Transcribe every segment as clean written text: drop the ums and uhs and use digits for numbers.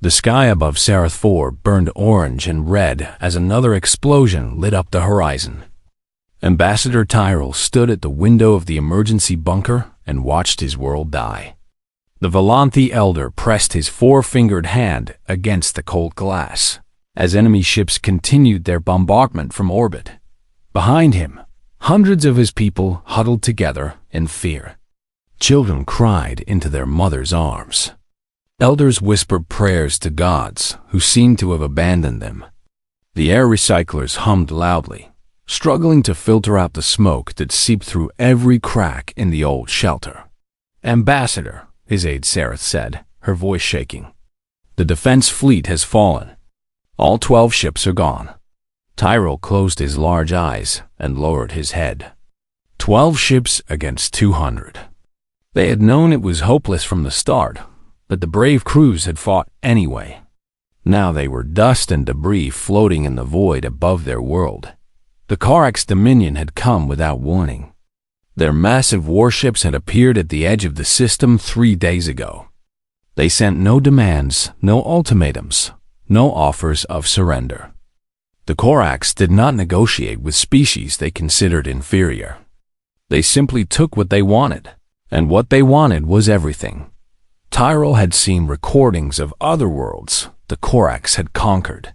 The sky above Sarath 4 burned orange and red as another explosion lit up the horizon. Ambassador Tyrell stood at the window of the emergency bunker and watched his world die. The Volanthi Elder pressed his four-fingered hand against the cold glass as enemy ships continued their bombardment from orbit. Behind him, hundreds of his people huddled together in fear. Children cried into their mothers' arms. Elders whispered prayers to gods who seemed to have abandoned them. The air recyclers hummed loudly, struggling to filter out the smoke that seeped through every crack in the old shelter. "Ambassador," his aide Sarath said, her voice shaking. "The defense fleet has fallen. All 12 ships are gone." Tyrell closed his large eyes and lowered his head. 12 ships against 200. They had known it was hopeless from the start, but the brave crews had fought anyway. Now they were dust and debris floating in the void above their world. The Corax Dominion had come without warning. Their massive warships had appeared at the edge of the system 3 days ago. They sent no demands, no ultimatums, no offers of surrender. The Corax did not negotiate with species they considered inferior. They simply took what they wanted, and what they wanted was everything. Tyrell had seen recordings of other worlds the Corax had conquered.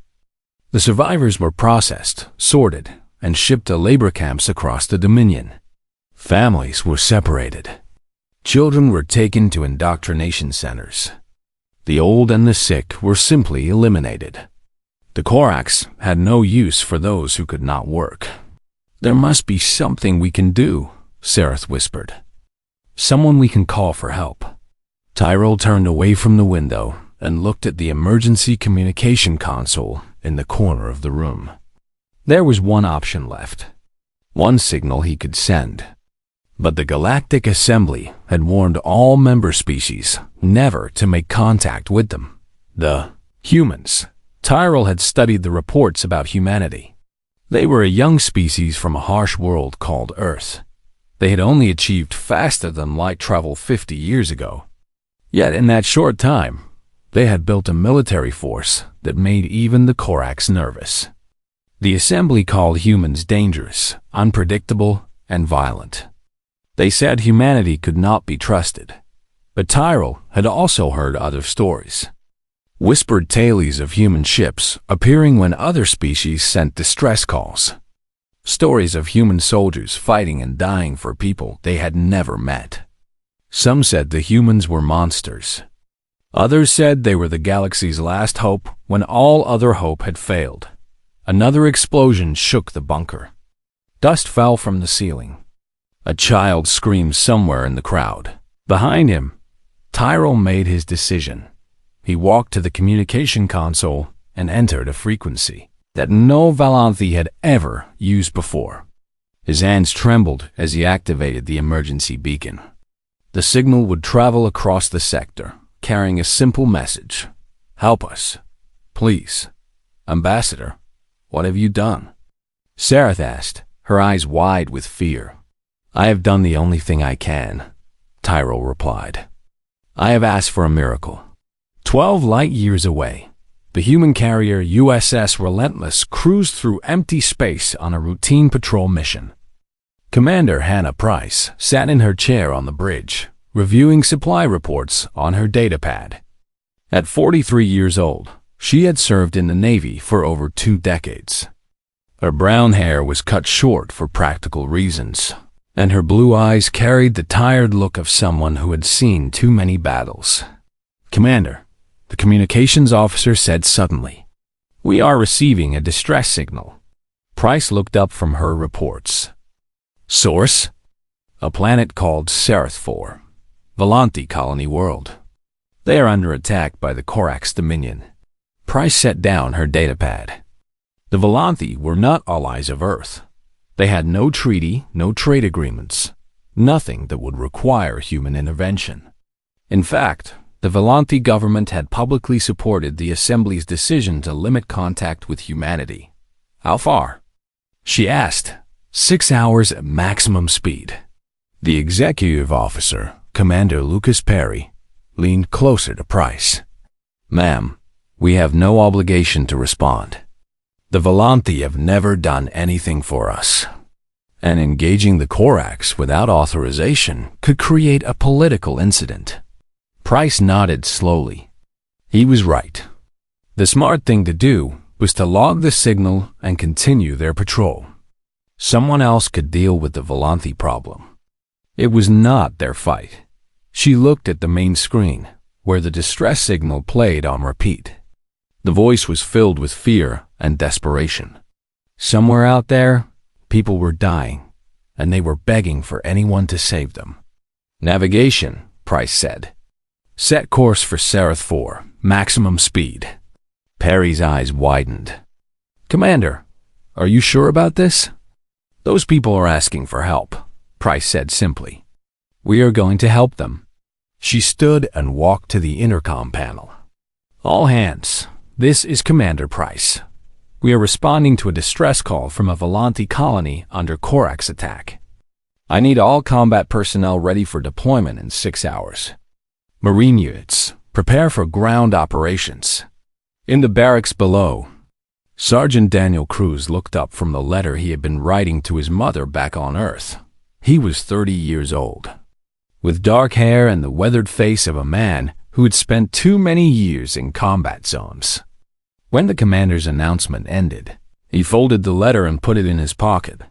The survivors were processed, sorted, and shipped to labor camps across the Dominion. Families were separated. Children were taken to indoctrination centers. The old and the sick were simply eliminated. The Corax had no use for those who could not work. "There must be something we can do," Sarath whispered. "Someone we can call for help." Tyrell turned away from the window and looked at the emergency communication console in the corner of the room. There was one option left, one signal he could send. But the Galactic Assembly had warned all member species never to make contact with them. The humans. Tyrell had studied the reports about humanity. They were a young species from a harsh world called Earth. They had only achieved faster than light travel 50 years ago. Yet in that short time, they had built a military force that made even the Corax nervous. The Assembly called humans dangerous, unpredictable, and violent. They said humanity could not be trusted. But Tyrell had also heard other stories. Whispered tales of human ships appearing when other species sent distress calls. Stories of human soldiers fighting and dying for people they had never met. Some said the humans were monsters. Others said they were the galaxy's last hope when all other hope had failed. Another explosion shook the bunker. Dust fell from the ceiling. A child screamed somewhere in the crowd. Behind him, Tyrell made his decision. He walked to the communication console and entered a frequency that no Volanthi had ever used before. His hands trembled as he activated the emergency beacon. The signal would travel across the sector, carrying a simple message. "Help us. Please. Ambassador, what have you done?" Sarath asked, her eyes wide with fear. "I have done the only thing I can," Tyrell replied. "I have asked for a miracle." 12 light years away, the human carrier USS Relentless cruised through empty space on a routine patrol mission. Commander Hannah Price sat in her chair on the bridge, reviewing supply reports on her datapad. At 43 years old, she had served in the Navy for over 2 decades. Her brown hair was cut short for practical reasons, and her blue eyes carried the tired look of someone who had seen too many battles. "Commander," the communications officer said suddenly, "we are receiving a distress signal." Price looked up from her reports. "Source?" "A planet called Sarath 4, Volanthi Colony World. They are under attack by the Corax Dominion." Price set down her datapad. The Volanthi were not allies of Earth. They had no treaty, no trade agreements, nothing that would require human intervention. In fact, the Volanthi government had publicly supported the Assembly's decision to limit contact with humanity. "How far?" she asked. 6 hours at maximum speed." The executive officer, Commander Lucas Perry, leaned closer to Price. "Ma'am, We have no obligation to respond. The Volanthi have never done anything for us. And engaging the Corax without authorization could create a political incident. Price nodded slowly. He was right. The smart thing to do was to log the signal and continue their patrol. Someone else could deal with the Volanthi problem. It was not their fight. She looked at the main screen, where the distress signal played on repeat. The voice was filled with fear and desperation. Somewhere out there, people were dying, and they were begging for anyone to save them. Navigation, Price said. Set course for Seraph 4, maximum speed. Perry's eyes widened. Commander, are you sure about this? Those people are asking for help, Price said simply. We are going to help them. She stood and walked to the intercom panel. All hands, this is Commander Price. We are responding to a distress call from a Volanthi colony under Corax attack. I need all combat personnel ready for deployment in 6 hours. Marine units, prepare for ground operations. In the barracks below, Sergeant Daniel Cruz looked up from the letter he had been writing to his mother back on Earth. He was 30 years old, with dark hair and the weathered face of a man who had spent too many years in combat zones. When the commander's announcement ended, he folded the letter and put it in his pocket.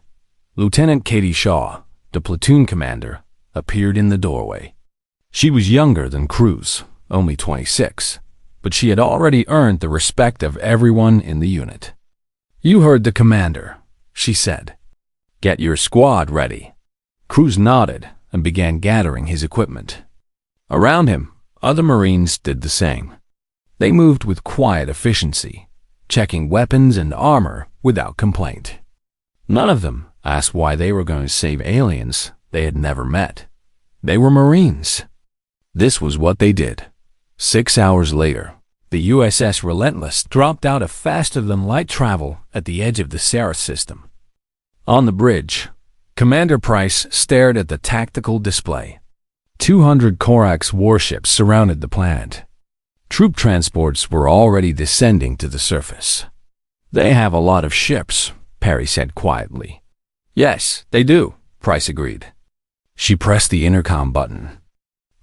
Lieutenant Katie Shaw, the platoon commander, appeared in the doorway. She was younger than Cruz, only 26, but she had already earned the respect of everyone in the unit. You heard the commander, she said. Get your squad ready. Cruz nodded and began gathering his equipment. Around him, other Marines did the same. They moved with quiet efficiency, checking weapons and armor without complaint. None of them asked why they were going to save aliens they had never met. They were Marines. This was what they did. 6 hours later, the USS Relentless dropped out of faster-than-light travel at the edge of the Seraph system. On the bridge, Commander Price stared at the tactical display. 200 Corax warships surrounded the planet. Troop transports were already descending to the surface. They have a lot of ships, Perry said quietly. Yes, they do, Price agreed. She pressed the intercom button.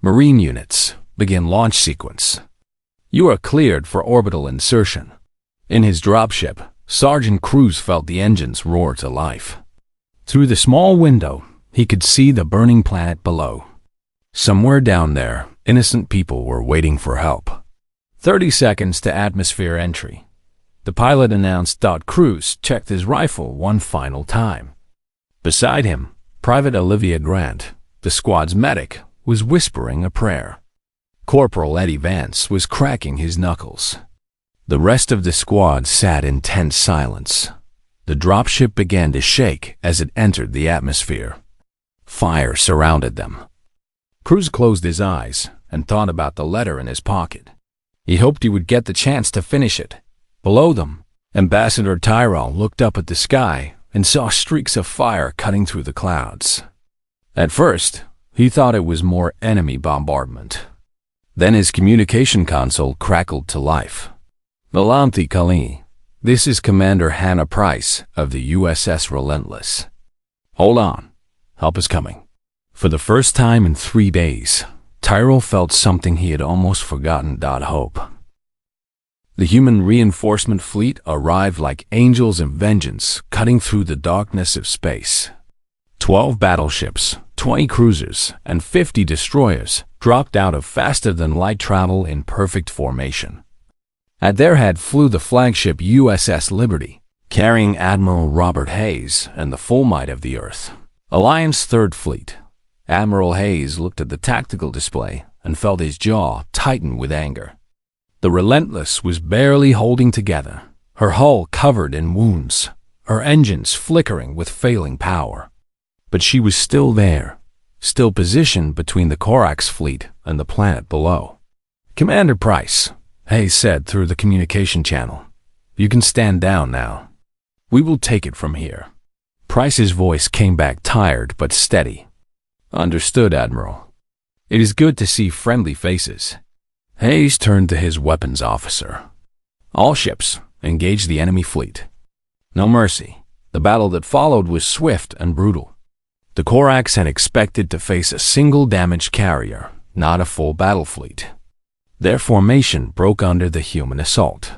Marine units, begin launch sequence. You are cleared for orbital insertion. In his dropship, Sergeant Cruz felt the engines roar to life. Through the small window, he could see the burning planet below. Somewhere down there, innocent people were waiting for help. 30 seconds to atmosphere entry. The pilot announced. Cruz checked his rifle one final time. Beside him, Private Olivia Grant, the squad's medic, was whispering a prayer. Corporal Eddie Vance was cracking his knuckles. The rest of the squad sat in tense silence. The dropship began to shake as it entered the atmosphere. Fire surrounded them. Cruz closed his eyes and thought about the letter in his pocket. He hoped he would get the chance to finish it. Below them, Ambassador Tyrell looked up at the sky and saw streaks of fire cutting through the clouds. At first, he thought it was more enemy bombardment. Then his communication console crackled to life. Volanthi Kali, this is Commander Hannah Price of the USS Relentless. Hold on, help is coming. For the first time in 3 days, Tyrell felt something he had almost forgotten. Hope. The human reinforcement fleet arrived like angels of vengeance, cutting through the darkness of space. 12 battleships, 20 cruisers, and 50 destroyers dropped out of faster-than-light travel in perfect formation. At their head flew the flagship USS Liberty, carrying Admiral Robert Hayes and the full might of the Earth. Alliance Third Fleet. Admiral Hayes looked at the tactical display and felt his jaw tighten with anger. The Relentless was barely holding together, her hull covered in wounds, her engines flickering with failing power. But she was still there, still positioned between the Corax fleet and the planet below. Commander Price, Hayes said through the communication channel, you can stand down now. We will take it from here. Price's voice came back tired but steady. Understood, Admiral. It is good to see friendly faces. Hayes turned to his weapons officer. All ships, engage the enemy fleet. No mercy. The battle that followed was swift and brutal. The Corax had expected to face a single damaged carrier, not a full battle fleet. Their formation broke under the human assault.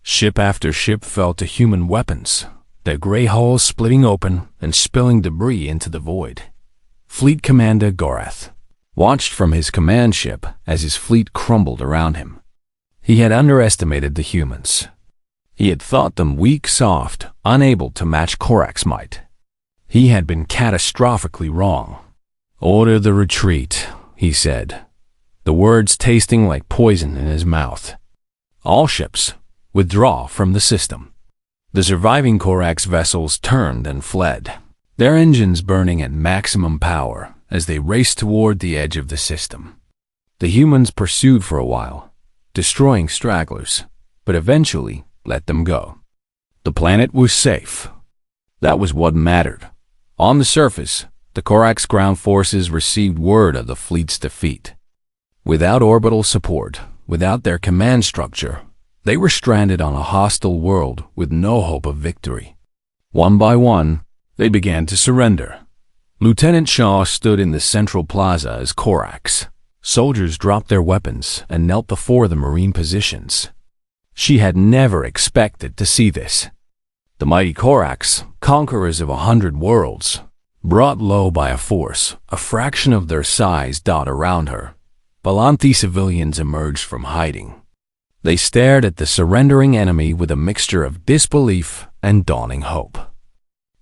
Ship after ship fell to human weapons, their gray hulls splitting open and spilling debris into the void. Fleet Commander Gorath watched from his command ship as his fleet crumbled around him. He had underestimated the humans. He had thought them weak, soft, unable to match Corax's might. He had been catastrophically wrong. "Order the retreat," he said, the words tasting like poison in his mouth. "All ships, withdraw from the system." The surviving Corax vessels turned and fled, their engines burning at maximum power as they raced toward the edge of the system. The humans pursued for a while, destroying stragglers, but eventually let them go. The planet was safe. That was what mattered. On the surface, the Corax ground forces received word of the fleet's defeat. Without orbital support, without their command structure, they were stranded on a hostile world with no hope of victory. One by one, they began to surrender. Lieutenant Shaw stood in the central plaza as Corax. Soldiers dropped their weapons and knelt before the Marine positions. She had never expected to see this. The mighty Corax, conquerors of 100 worlds, brought low by a force a fraction of their size dot around her. Volanthi civilians emerged from hiding. They stared at the surrendering enemy with a mixture of disbelief and dawning hope.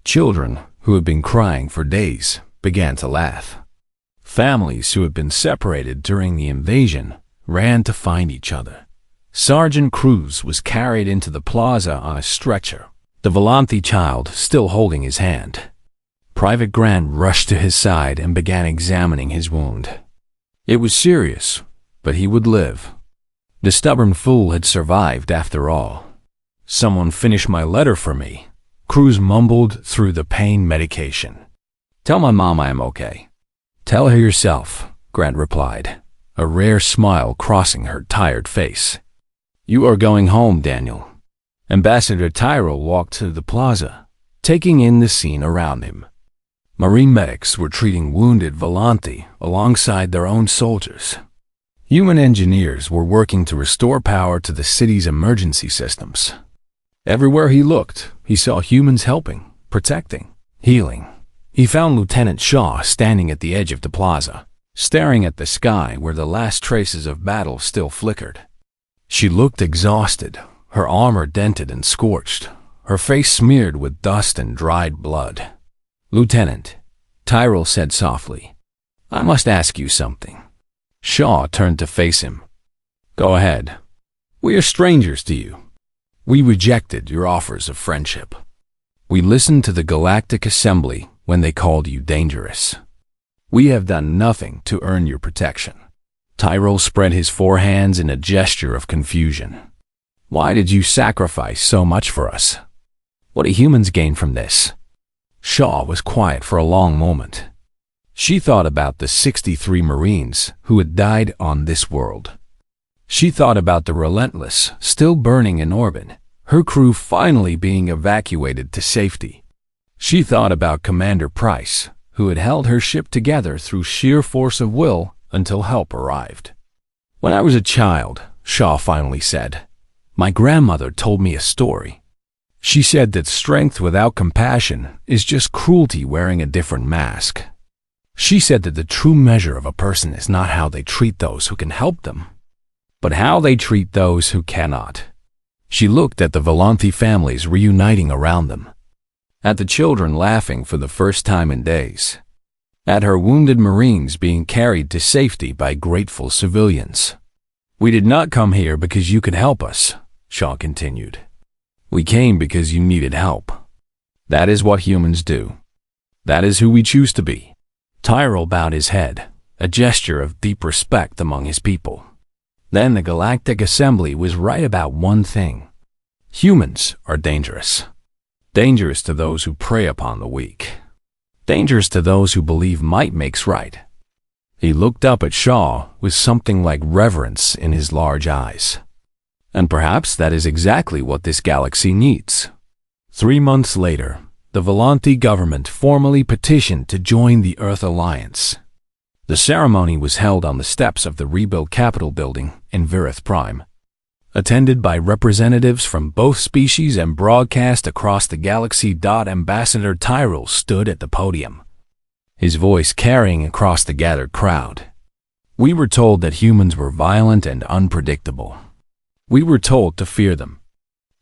Children, who had been crying for days, began to laugh. Families who had been separated during the invasion ran to find each other. Sergeant Cruz was carried into the plaza on a stretcher, the Volanthi child still holding his hand. Private Grant rushed to his side and began examining his wound. It was serious, but he would live. The stubborn fool had survived after all. "Someone finish my letter for me," Cruz mumbled through the pain medication. "Tell my mom I am okay." "Tell her yourself," Grant replied, a rare smile crossing her tired face. "You are going home, Daniel." Ambassador Tyrell walked to the plaza, taking in the scene around him. Marine medics were treating wounded Volanthi alongside their own soldiers. Human engineers were working to restore power to the city's emergency systems. Everywhere he looked, he saw humans helping, protecting, healing. He found Lieutenant Shaw standing at the edge of the plaza, staring at the sky where the last traces of battle still flickered. She looked exhausted, her armor dented and scorched, her face smeared with dust and dried blood. "Lieutenant," Tyrell said softly, "I must ask you something." Shaw turned to face him. "Go ahead. We are strangers to you. We rejected your offers of friendship. We listened to the Galactic Assembly when they called you dangerous. We have done nothing to earn your protection." Tyrell spread his four hands in a gesture of confusion. "Why did you sacrifice so much for us? What do humans gain from this?" Shaw was quiet for a long moment. She thought about the 63 Marines who had died on this world. She thought about the Relentless still burning in orbit, her crew finally being evacuated to safety. She thought about Commander Price, who had held her ship together through sheer force of will until help arrived. "When I was a child," Shaw finally said, "my grandmother told me a story. She said that strength without compassion is just cruelty wearing a different mask. She said that the true measure of a person is not how they treat those who can help them, but how they treat those who cannot." She looked at the Volanthi families reuniting around them, at the children laughing for the first time in days, at her wounded Marines being carried to safety by grateful civilians. "We did not come here because you could help us," Shaw continued. "We came because you needed help. That is what humans do. That is who we choose to be." Tyrell bowed his head, a gesture of deep respect among his people. Then the Galactic Assembly was right about one thing. Humans are dangerous. Dangerous to those who prey upon the weak. Dangerous to those who believe might makes right. He looked up at Shaw with something like reverence in his large eyes. And perhaps that is exactly what this galaxy needs. 3 months later, the Volante government formally petitioned to join the Earth Alliance. The ceremony was held on the steps of the rebuilt Capitol building in Virith Prime, attended by representatives from both species and broadcast across the galaxy. Ambassador Tyrell stood at the podium, his voice carrying across the gathered crowd. We were told that humans were violent and unpredictable. We were told to fear them.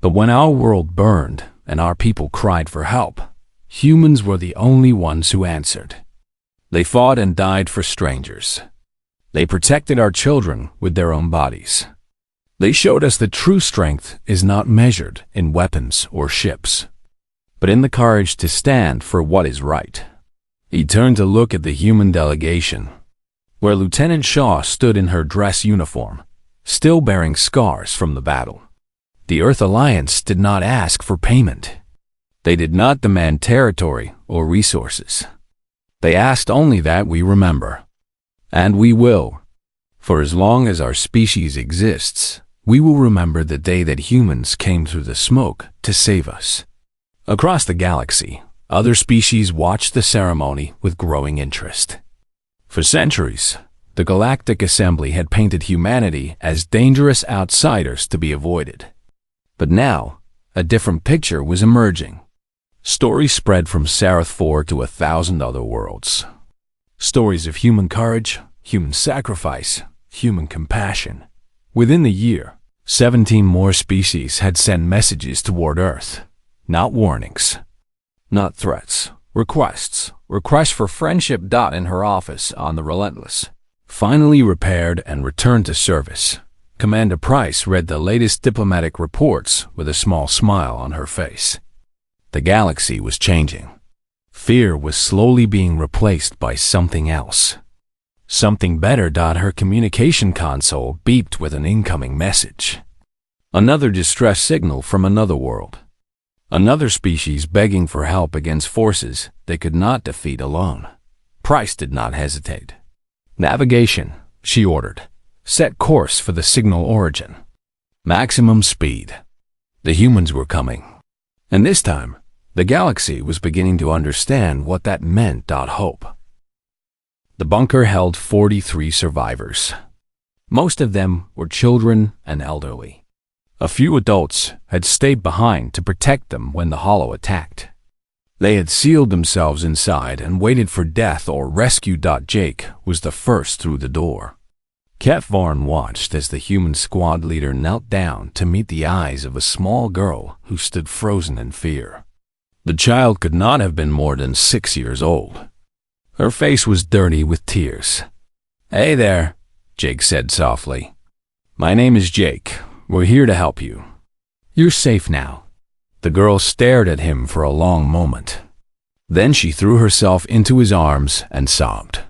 But when our world burned and our people cried for help, humans were the only ones who answered. They fought and died for strangers. They protected our children with their own bodies. They showed us that true strength is not measured in weapons or ships, but in the courage to stand for what is right. He turned to look at the human delegation, where Lieutenant Shaw stood in her dress uniform, still bearing scars from the battle. The Earth Alliance did not ask for payment. They did not demand territory or resources. They asked only that we remember. And we will. For as long as our species exists, we will remember the day that humans came through the smoke to save us. Across the galaxy, other species watched the ceremony with growing interest. For centuries, the Galactic Assembly had painted humanity as dangerous outsiders to be avoided. But now, a different picture was emerging. Stories spread from Sareth 4 to 1,000 other worlds. Stories of human courage, human sacrifice, human compassion. Within the year, 17 more species had sent messages toward Earth. Not warnings, not threats, requests for friendship. In her office on the Relentless, finally repaired and returned to service, Commander Price read the latest diplomatic reports with a small smile on her face. The galaxy was changing. Fear was slowly being replaced by something else. Something better. Her communication console beeped with an incoming message. Another distress signal from another world. Another species begging for help against forces they could not defeat alone. Price did not hesitate. Navigation, she ordered. Set course for the signal origin. Maximum speed. The humans were coming. And this time, the galaxy was beginning to understand what that meant. Hope. The bunker held 43 survivors. Most of them were children and elderly. A few adults had stayed behind to protect them when the Hollow attacked. They had sealed themselves inside and waited for death or rescue. Jake was the first through the door. Keth Varn watched as the human squad leader knelt down to meet the eyes of a small girl who stood frozen in fear. The child could not have been more than 6 years old. Her face was dirty with tears. "Hey there," Jake said softly. "My name is Jake. We're here to help you. You're safe now." The girl stared at him for a long moment. Then she threw herself into his arms and sobbed.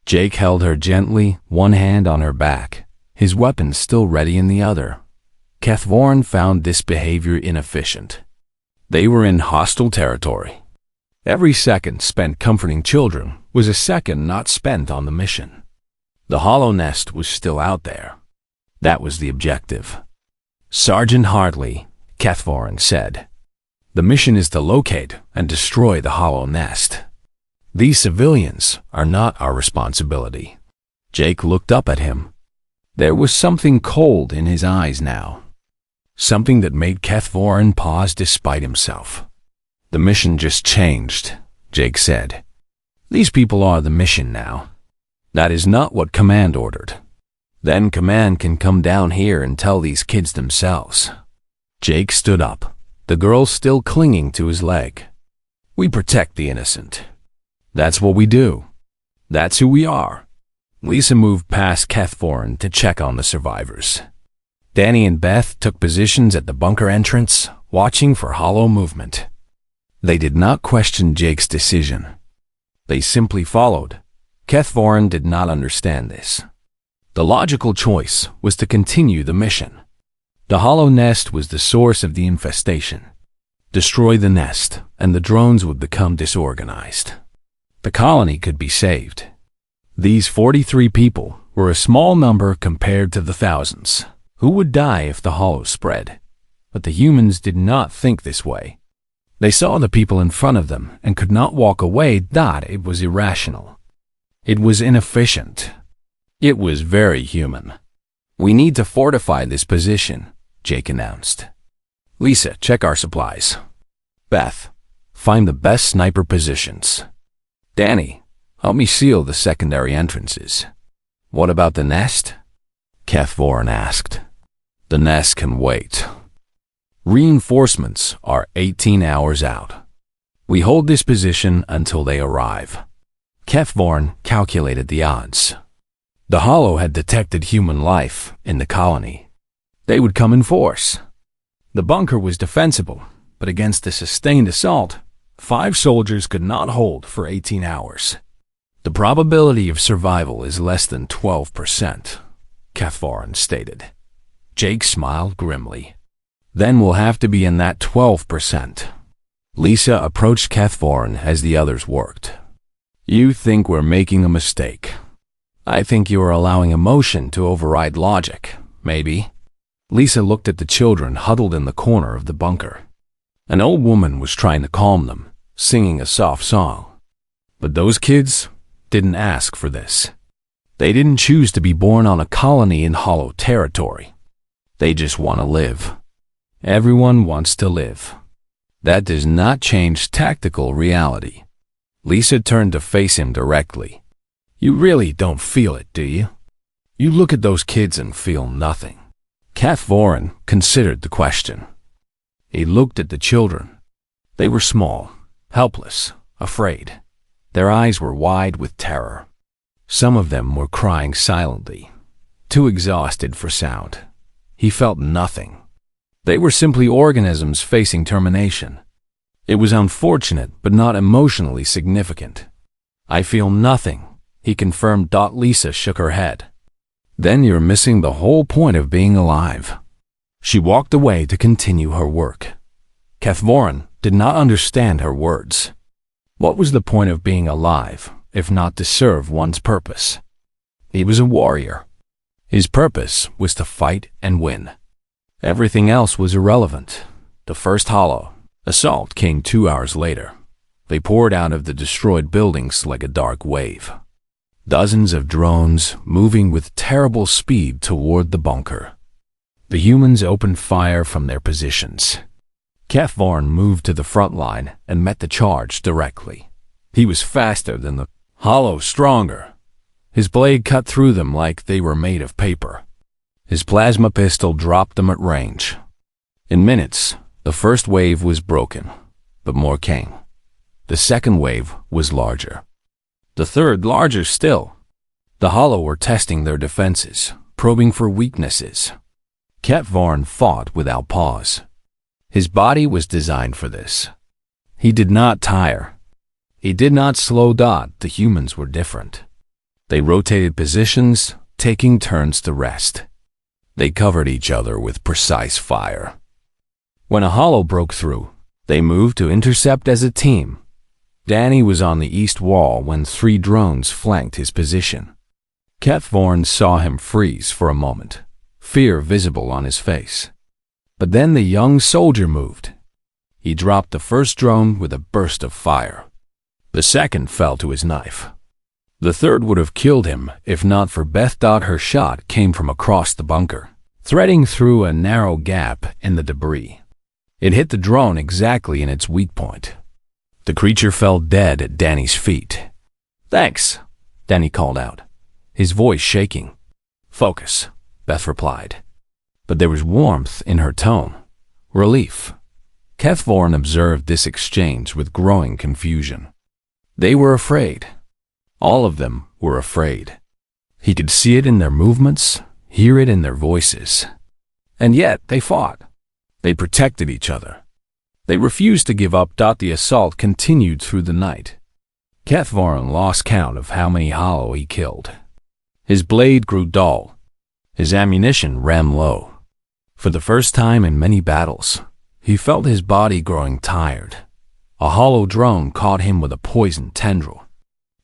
Jake held her gently, one hand on her back, his weapon still ready in the other. Keth Varn found this behavior inefficient. They were in hostile territory. Every second spent comforting children was a second not spent on the mission. The Hollow Nest was still out there. That was the objective. "Sergeant Hartley," Keth Varn said, "the mission is to locate and destroy the Hollow Nest. These civilians are not our responsibility." Jake looked up at him. There was something cold in his eyes now. Something that made Keth Varn pause despite himself. "The mission just changed," Jake said. "These people are the mission now. That is not what Command ordered. Then Command can come down here and tell these kids themselves." Jake stood up, the girl still clinging to his leg. "We protect the innocent. That's what we do. That's who we are." Lisa moved past Keth Varn to check on the survivors. Danny and Beth took positions at the bunker entrance, watching for Hollow movement. They did not question Jake's decision. They simply followed. Keth Varn did not understand this. The logical choice was to continue the mission. The Hollow Nest was the source of the infestation. Destroy the nest, and the drones would become disorganized. The colony could be saved. These 43 people were a small number compared to the thousands. Who would die if the hollow spread? But the humans did not think this way. They saw the people in front of them and could not walk away. It was irrational. It was inefficient. It was very human. "We need to fortify this position," Jake announced. "Lisa, check our supplies. Beth, find the best sniper positions. Danny, help me seal the secondary entrances." "What about the nest?" Kethvorin asked. "The nest can wait. Reinforcements are 18 hours out. We hold this position until they arrive." Kethvorin calculated the odds. The hollow had detected human life in the colony. They would come in force. The bunker was defensible, but against a sustained assault, 5 soldiers could not hold for 18 hours. "The probability of survival is less than 12%, Kethvorin stated. Jake smiled grimly. "Then we'll have to be in that 12%. Lisa approached Kethvorin as the others worked. "You think we're making a mistake. I think you are allowing emotion to override logic, maybe." Lisa looked at the children huddled in the corner of the bunker. An old woman was trying to calm them, singing a soft song. But those kids didn't ask for this. They didn't choose to be born on a colony in hollow territory. They just want to live. Everyone wants to live. That does not change tactical reality. Lisa turned to face him directly. "You really don't feel it, do you? You look at those kids and feel nothing." Kethvorin considered the question. He looked at the children. They were small, helpless, afraid. Their eyes were wide with terror. Some of them were crying silently, too exhausted for sound. He felt nothing. They were simply organisms facing termination. It was unfortunate, but not emotionally significant. "I feel nothing," he confirmed. Lisa shook her head. "Then you're missing the whole point of being alive." She walked away to continue her work. Kethvorin did not understand her words. What was the point of being alive, if not to serve one's purpose? He was a warrior. His purpose was to fight and win. Everything else was irrelevant. The first hollow assault came 2 hours later. They poured out of the destroyed buildings like a dark wave. Dozens of drones moving with terrible speed toward the bunker. The humans opened fire from their positions. Kethvorin moved to the front line and met the charge directly. He was faster than the hollow, stronger. His blade cut through them like they were made of paper. His plasma pistol dropped them at range. In minutes, the first wave was broken, but more came. The second wave was larger. The third larger still. The hollow were testing their defenses, probing for weaknesses. Kethvorin fought without pause. His body was designed for this. He did not tire. He did not slow down. The humans were different. They rotated positions, taking turns to rest. They covered each other with precise fire. When a hollow broke through, they moved to intercept as a team. Danny was on the east wall when 3 drones flanked his position. Kethvorin saw him freeze for a moment, fear visible on his face. But then the young soldier moved. He dropped the first drone with a burst of fire. The second fell to his knife. The third would have killed him if not for Beth. Her shot came from across the bunker, threading through a narrow gap in the debris. It hit the drone exactly in its weak point. The creature fell dead at Danny's feet. "Thanks," Danny called out, his voice shaking. "Focus," Beth replied. But there was warmth in her tone. Relief. Kethvorin observed this exchange with growing confusion. They were afraid. All of them were afraid. He could see it in their movements, hear it in their voices. And yet they fought. They protected each other. They refused to give up. The assault continued through the night. Kethvorin lost count of how many hollow he killed. His blade grew dull. His ammunition ran low. For the first time in many battles, he felt his body growing tired. A hollow drone caught him with a poisoned tendril.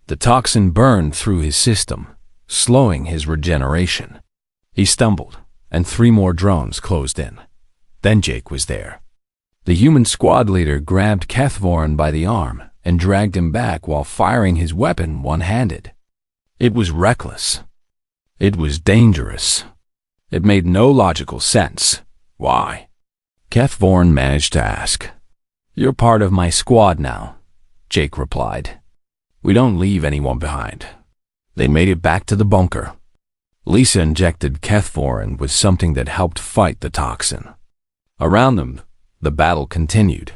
The toxin burned through his system, slowing his regeneration. He stumbled and 3 more drones closed in. Then Jake was there. The human squad leader grabbed Kethvorin by the arm and dragged him back while firing his weapon one-handed. It was reckless. It was dangerous. It made no logical sense. Why? Kethvorin managed to ask. "You're part of my squad now," Jake replied. "We don't leave anyone behind." They made it back to the bunker. Lisa injected Kethvorin with something that helped fight the toxin. Around them, the battle continued.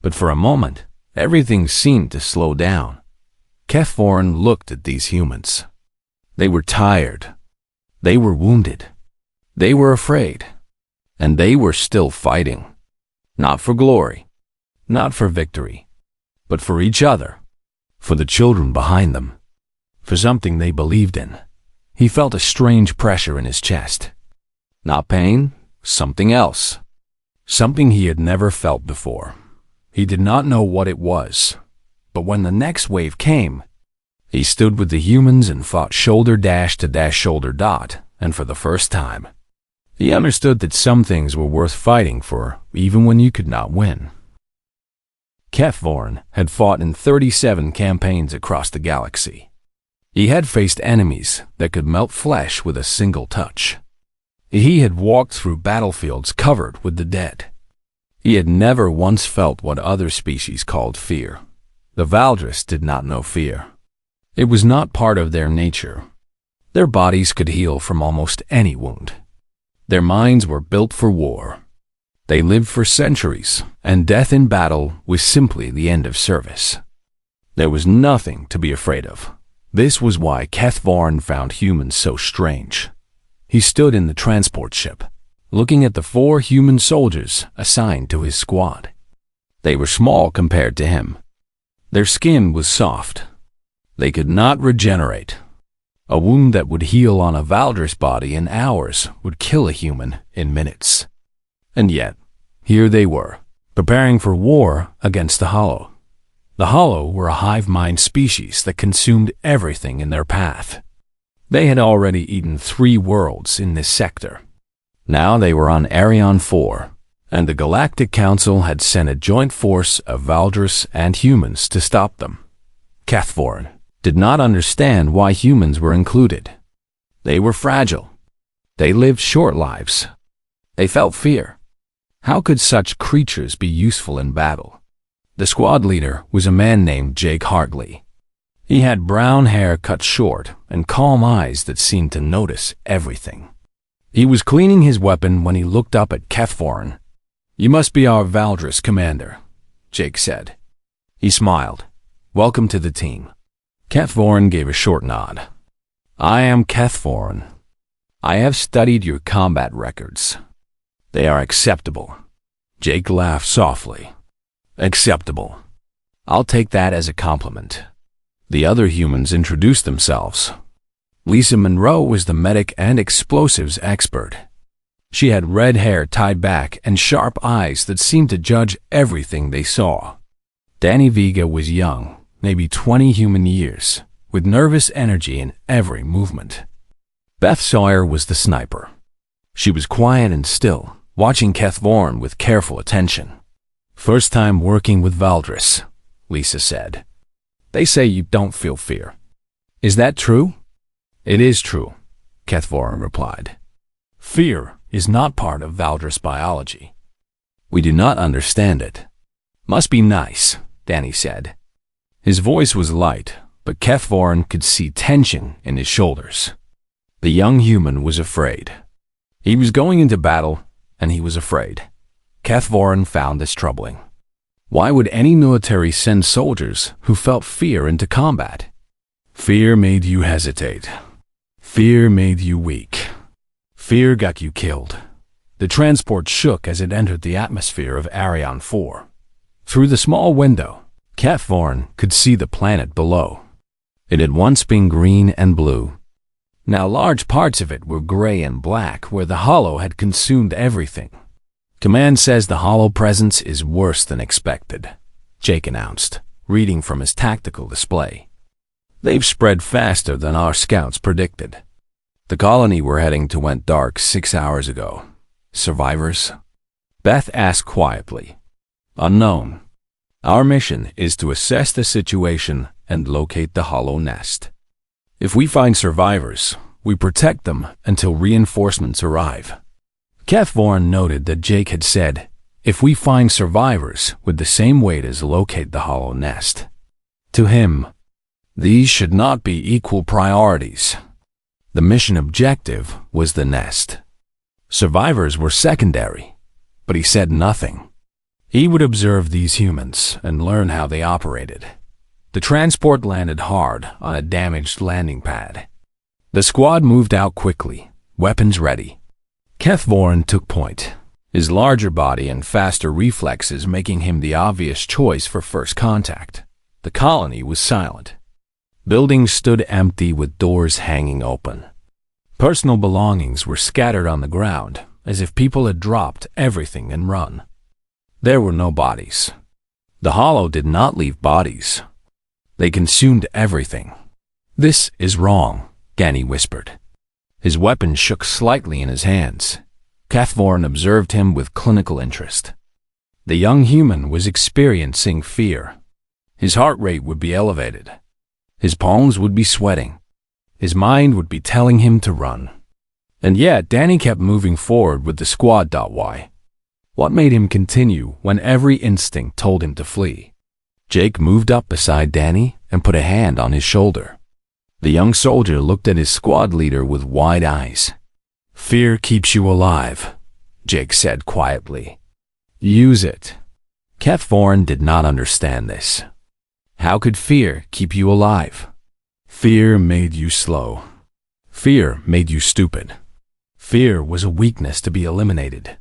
But for a moment, everything seemed to slow down. Kethvorin looked at these humans. They were tired. They were wounded. They were afraid. And they were still fighting. Not for glory. Not for victory. But for each other. For the children behind them. For something they believed in. He felt a strange pressure in his chest. Not pain, something else. Something he had never felt before. He did not know what it was. But when the next wave came, he stood with the humans and fought shoulder dash to dash shoulder dot, and for the first time, he understood that some things were worth fighting for, even when you could not win. Kethvorin had fought in 37 campaigns across the galaxy. He had faced enemies that could melt flesh with a single touch. He had walked through battlefields covered with the dead. He had never once felt what other species called fear. The Valdris did not know fear. It was not part of their nature. Their bodies could heal from almost any wound. Their minds were built for war. They lived for centuries, and death in battle was simply the end of service. There was nothing to be afraid of. This was why Kethvorin found humans so strange. He stood in the transport ship, looking at the 4 human soldiers assigned to his squad. They were small compared to him. Their skin was soft. They could not regenerate. A wound that would heal on a Valdris body in hours would kill a human in minutes. And yet, here they were, preparing for war against the Hollow. The Hollow were a hive-mind species that consumed everything in their path. They had already eaten 3 worlds in this sector. Now they were on Arion 4, and the Galactic Council had sent a joint force of Valdris and humans to stop them. Kethvorin did not understand why humans were included. They were fragile. They lived short lives. They felt fear. How could such creatures be useful in battle? The squad leader was a man named Jake Hartley. He had brown hair cut short and calm eyes that seemed to notice everything. He was cleaning his weapon when he looked up at Kethvorin. "You must be our Valdris commander," Jake said. He smiled. "Welcome to the team." Kethvorin gave a short nod. "I am Kethvorin. I have studied your combat records. They are acceptable." Jake laughed softly. "Acceptable. I'll take that as a compliment." The other humans introduced themselves. Lisa Monroe was the medic and explosives expert. She had red hair tied back and sharp eyes that seemed to judge everything they saw. Danny Vega was young, maybe 20 human years, with nervous energy in every movement. Beth Sawyer was the sniper. She was quiet and still, watching Kethvorin with careful attention. "First time working with Valdris," Lisa said. "They say you don't feel fear. Is that true?" "It is true," Kethvorin replied. "Fear is not part of Valdris biology. We do not understand it." "Must be nice," Danny said. His voice was light, but Kethvorin could see tension in his shoulders. The young human was afraid. He was going into battle, and he was afraid. Kethvorin found this troubling. Why would any military send soldiers who felt fear into combat? Fear made you hesitate. Fear made you weak. Fear got you killed. The transport shook as it entered the atmosphere of Arion 4. Through the small window, Kethvorin could see the planet below. It had once been green and blue. Now large parts of it were gray and black, where the Hollow had consumed everything. "Command says the Hollow presence is worse than expected," Jake announced, reading from his tactical display. "They've spread faster than our scouts predicted. The colony we're heading to went dark 6 hours ago. Survivors? Beth asked quietly. Unknown. Our mission is to assess the situation and locate the hollow nest. If we find survivors, we protect them until reinforcements arrive. Cathvorn noted that Jake had said, if we find survivors with the same weight as locate the hollow nest. To him, these should not be equal priorities. The mission objective was the nest. Survivors were secondary, but he said nothing. He would observe these humans and learn how they operated. The transport landed hard on a damaged landing pad. The squad moved out quickly, weapons ready. Cathvorn took point, his larger body and faster reflexes making him the obvious choice for first contact. The colony was silent. Buildings stood empty with doors hanging open. Personal belongings were scattered on the ground, as if people had dropped everything and run. There were no bodies. The hollow did not leave bodies. They consumed everything. This is wrong, Ganny whispered. His weapon shook slightly in his hands. Cathvorn observed him with clinical interest. The young human was experiencing fear. His heart rate would be elevated. His palms would be sweating. His mind would be telling him to run. And yet, Danny kept moving forward with the squad. Why? What made him continue when every instinct told him to flee? Jake moved up beside Danny and put a hand on his shoulder. The young soldier looked at his squad leader with wide eyes. Fear keeps you alive, Jake said quietly. Use it. Cathvorn did not understand this. How could fear keep you alive? Fear made you slow. Fear made you stupid. Fear was a weakness to be eliminated.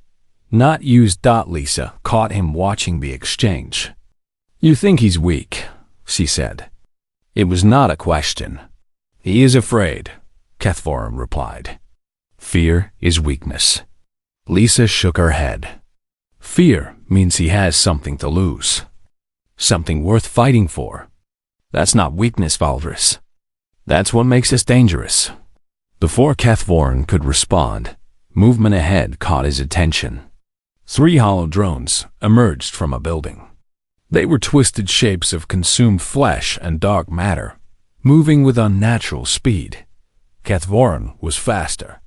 Not used. Lisa caught him watching the exchange. You think he's weak, she said. It was not a question. He is afraid, Cathvorn replied. Fear is weakness. Lisa shook her head. Fear means he has something to lose. Something worth fighting for. That's not weakness, Valdris. That's what makes us dangerous. Before Cathvorn could respond, movement ahead caught his attention. 3 hollow drones emerged from a building. They were twisted shapes of consumed flesh and dark matter, moving with unnatural speed. Cathvorn was faster.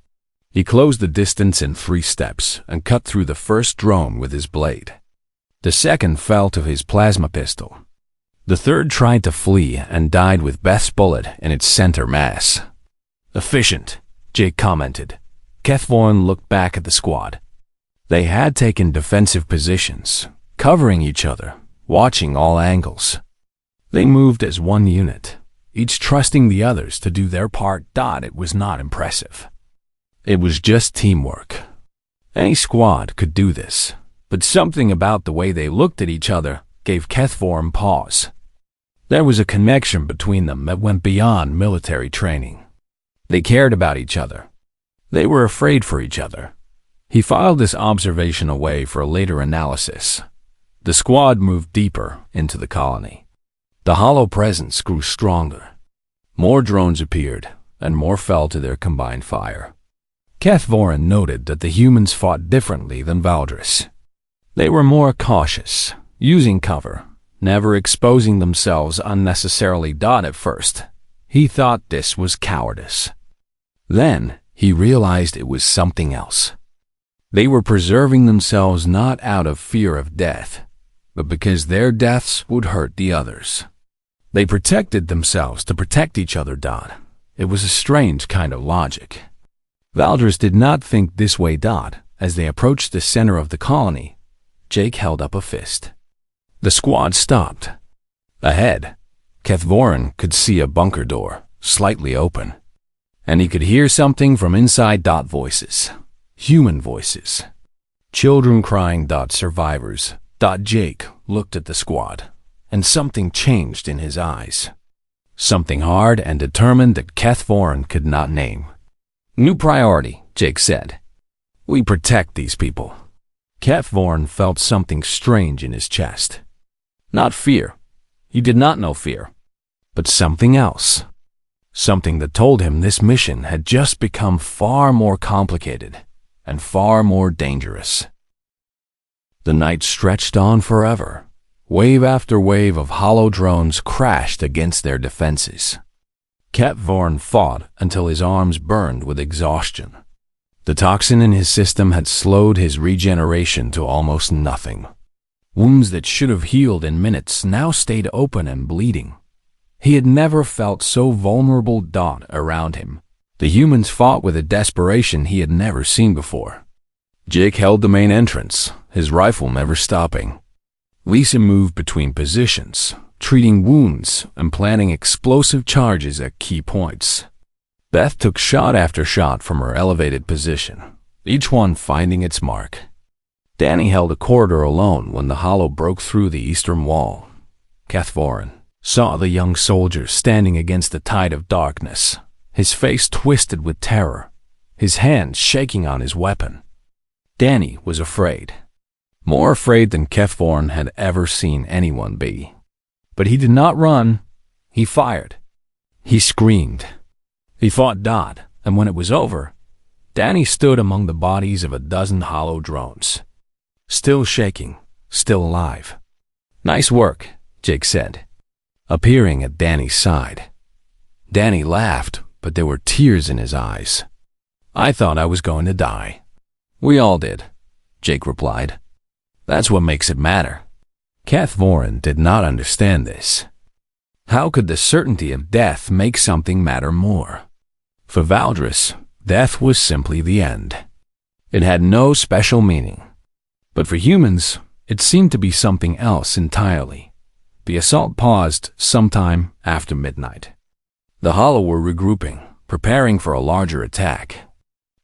He closed the distance in 3 steps and cut through the first drone with his blade. The second fell to his plasma pistol. The third tried to flee and died with Beth's bullet in its center mass. Efficient, Jake commented. Cathvorn looked back at the squad. They had taken defensive positions, covering each other, watching all angles. They moved as one unit, each trusting the others to do their part. It was not impressive. It was just teamwork. Any squad could do this, but something about the way they looked at each other gave Cathvorn pause. There was a connection between them that went beyond military training. They cared about each other. They were afraid for each other. He filed this observation away for later analysis. The squad moved deeper into the colony. The hollow presence grew stronger. More drones appeared, and more fell to their combined fire. Cathvorn noted that the humans fought differently than Valdris. They were more cautious, using cover, never exposing themselves unnecessarily. At first, he thought this was cowardice. Then, he realized it was something else. They were preserving themselves not out of fear of death, but because their deaths would hurt the others. They protected themselves to protect each other. It was a strange kind of logic. Valdris did not think this way. As they approached the center of the colony, Jake held up a fist. The squad stopped. Ahead, Cathvorn could see a bunker door, slightly open. And he could hear something from inside. Voices. Human voices. Children crying. Survivors. Jake looked at the squad, and something changed in his eyes. Something hard and determined that Cathvorn could not name. New priority, Jake said. We protect these people. Cathvorn felt something strange in his chest. Not fear. He did not know fear. But something else. something that told him this mission had just become far more complicated and far more dangerous. The night stretched on forever. Wave after wave of hollow drones crashed against their defenses. Ket Vorn fought until his arms burned with exhaustion. The toxin in his system had slowed his regeneration to almost nothing. Wounds that should have healed in minutes now stayed open and bleeding. He had never felt so vulnerable. Around him, the humans fought with a desperation he had never seen before. Jake held the main entrance, his rifle never stopping. Lisa moved between positions, treating wounds and planting explosive charges at key points. Beth took shot after shot from her elevated position, each one finding its mark. Danny held a corridor alone when the hollow broke through the eastern wall. Ket Vorn saw the young soldier standing against the tide of darkness, his face twisted with terror, his hands shaking on his weapon. Danny was afraid. More afraid than Ket Vorn had ever seen anyone be. But he did not run. He fired. He screamed. He fought and when it was over, Danny stood among the bodies of a dozen hollow drones. Still shaking, still alive. "Nice work," Jake said, appearing at Danny's side. Danny laughed, but there were tears in his eyes. "I thought I was going to die." "We all did," Jake replied. "That's what makes it matter." Ket Vorn did not understand this. How could the certainty of death make something matter more? For Valdris, death was simply the end. It had no special meaning. But for humans, it seemed to be something else entirely. The assault paused sometime after midnight. The Hollow were regrouping, preparing for a larger attack.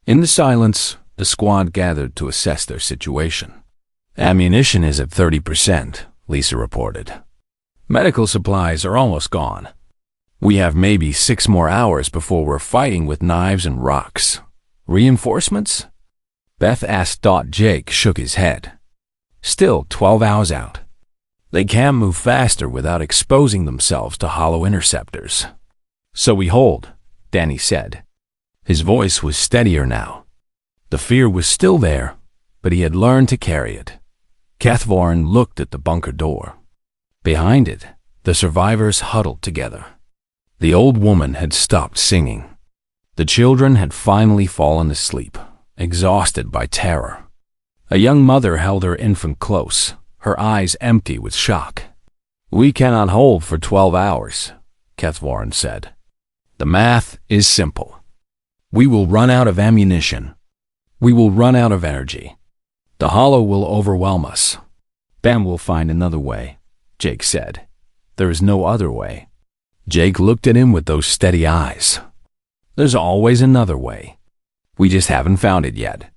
In the silence, the squad gathered to assess their situation. "Ammunition is at 30%, Lisa reported. "Medical supplies are almost gone. We have maybe 6 more hours before we're fighting with knives and rocks. Reinforcements?" Beth asked. Jake shook his head. "Still 12 hours out. They can't move faster without exposing themselves to hollow interceptors." "So we hold," Danny said. His voice was steadier now. The fear was still there, but he had learned to carry it. Ket Vorn looked at the bunker door. Behind it, the survivors huddled together. The old woman had stopped singing. The children had finally fallen asleep, exhausted by terror. A young mother held her infant close, her eyes empty with shock. "We cannot hold for 12 hours, Ket Vorn said. "The math is simple. We will run out of ammunition. We will run out of energy. The Hollow will overwhelm us. Then we'll find another way," Jake said. "There is no other way." Jake looked at him with those steady eyes. "There's always another way. We just haven't found it yet."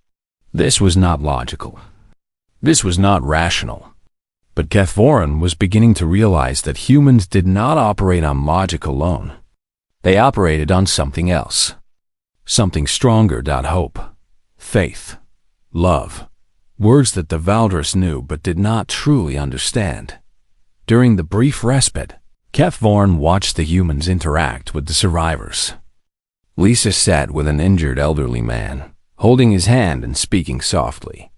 This was not logical. This was not rational. But Ket Vorn was beginning to realize that humans did not operate on logic alone. They operated on something else. Something stronger. Hope, faith, love. Words that the Valdris knew but did not truly understand. During the brief respite, Ket Vorn watched the humans interact with the survivors. Lisa sat with an injured elderly man, holding his hand and speaking softly.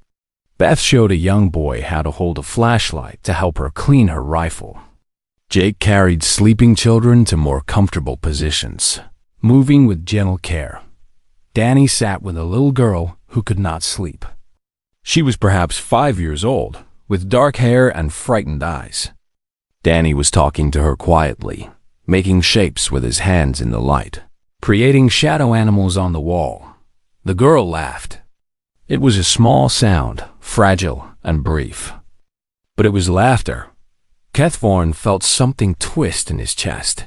Beth showed a young boy how to hold a flashlight to help her clean her rifle. Jake carried sleeping children to more comfortable positions, moving with gentle care. Danny sat with a little girl who could not sleep. She was perhaps 5 years old, with dark hair and frightened eyes. Danny was talking to her quietly, making shapes with his hands in the light, creating shadow animals on the wall. The girl laughed. It was a small sound, fragile and brief. But it was laughter. Ket Vorn felt something twist in his chest.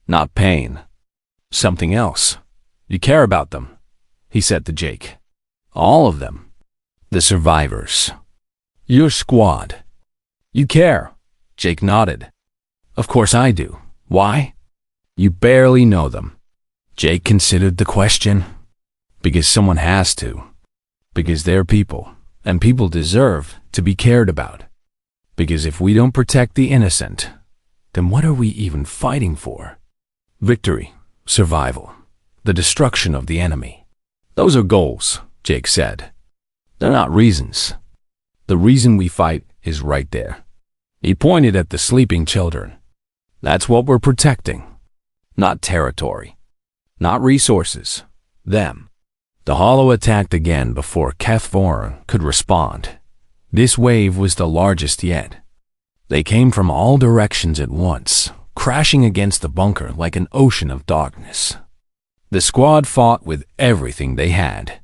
Not pain. Something else. "You care about them," he said to Jake. "All of them. The survivors. Your squad. You care." Jake nodded. "Of course I do. Why?" "You barely know them." Jake considered the question. "Because someone has to. Because they're people, and people deserve to be cared about. Because if we don't protect the innocent, then what are we even fighting for?" "Victory," survival, the destruction of the enemy. Those are goals, Jake said. They're not reasons. The reason we fight is right there. He pointed at the sleeping children. That's what we're protecting. Not territory. Not resources. Them. The Hollow attacked again before Kethvorin could respond. This wave was the largest yet. They came from all directions at once, crashing against the bunker like an ocean of darkness. The squad fought with everything they had.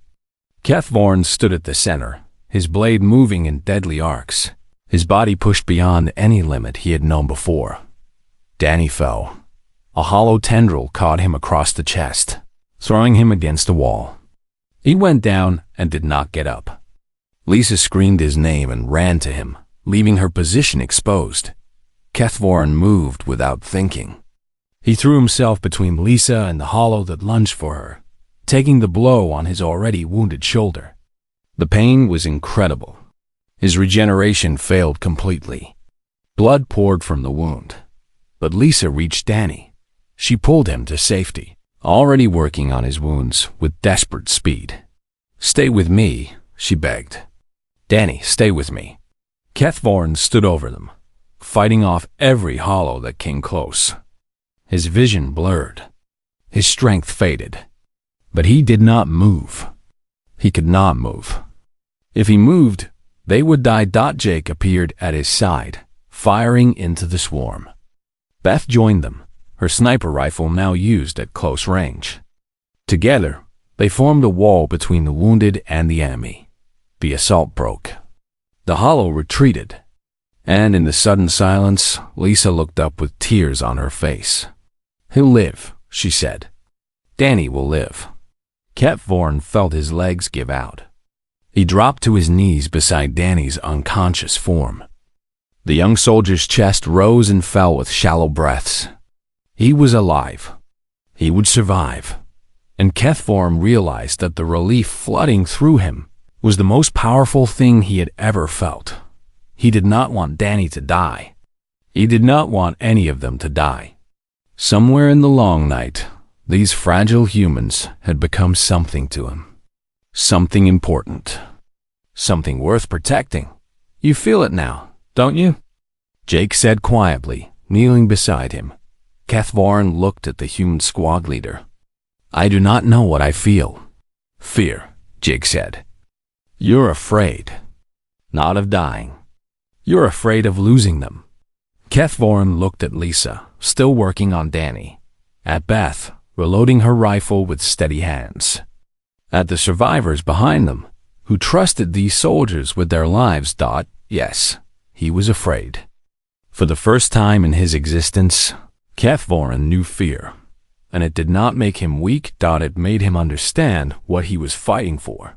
Kethvorin stood at the center, his blade moving in deadly arcs, his body pushed beyond any limit he had known before. Danny fell. A hollow tendril caught him across the chest, throwing him against a wall. He went down and did not get up. Lisa screamed his name and ran to him, leaving her position exposed. Kethvorin moved without thinking. He threw himself between Lisa and the hollow that lunged for her, taking the blow on his already wounded shoulder. The pain was incredible. His regeneration failed completely. Blood poured from the wound. But Lisa reached Danny. She pulled him to safety, already working on his wounds with desperate speed. "Stay with me," she begged. "Danny, stay with me." Kethvorin stood over them, fighting off every hollow that came close. His vision blurred. His strength faded. But he did not move. He could not move. If he moved, they would die. Jake appeared at his side, firing into the swarm. Beth joined them, her sniper rifle now used at close range. Together, they formed a wall between the wounded and the enemy. The assault broke. The hollow retreated, and in the sudden silence, Lisa looked up with tears on her face. "He'll live," she said. "Danny will live." Kethvorin felt his legs give out. He dropped to his knees beside Danny's unconscious form. The young soldier's chest rose and fell with shallow breaths. He was alive. He would survive. And Kethvorin realized that the relief flooding through him was the most powerful thing he had ever felt. He did not want Danny to die. He did not want any of them to die. Somewhere in the long night, these fragile humans had become something to him. Something important. Something worth protecting. "You feel it now, don't you?" Jake said quietly, kneeling beside him. Kethvorin looked at the human squad leader. "I do not know what I feel." "Fear," Jake said. "You're afraid. Not of dying. You're afraid of losing them." Kethvorin looked at Lisa, still working on Danny. At Beth, reloading her rifle with steady hands. At the survivors behind them, who trusted these soldiers with their lives. Yes, he was afraid. For the first time in his existence, Kethvorin knew fear, and it did not make him weak. It made him understand what he was fighting for.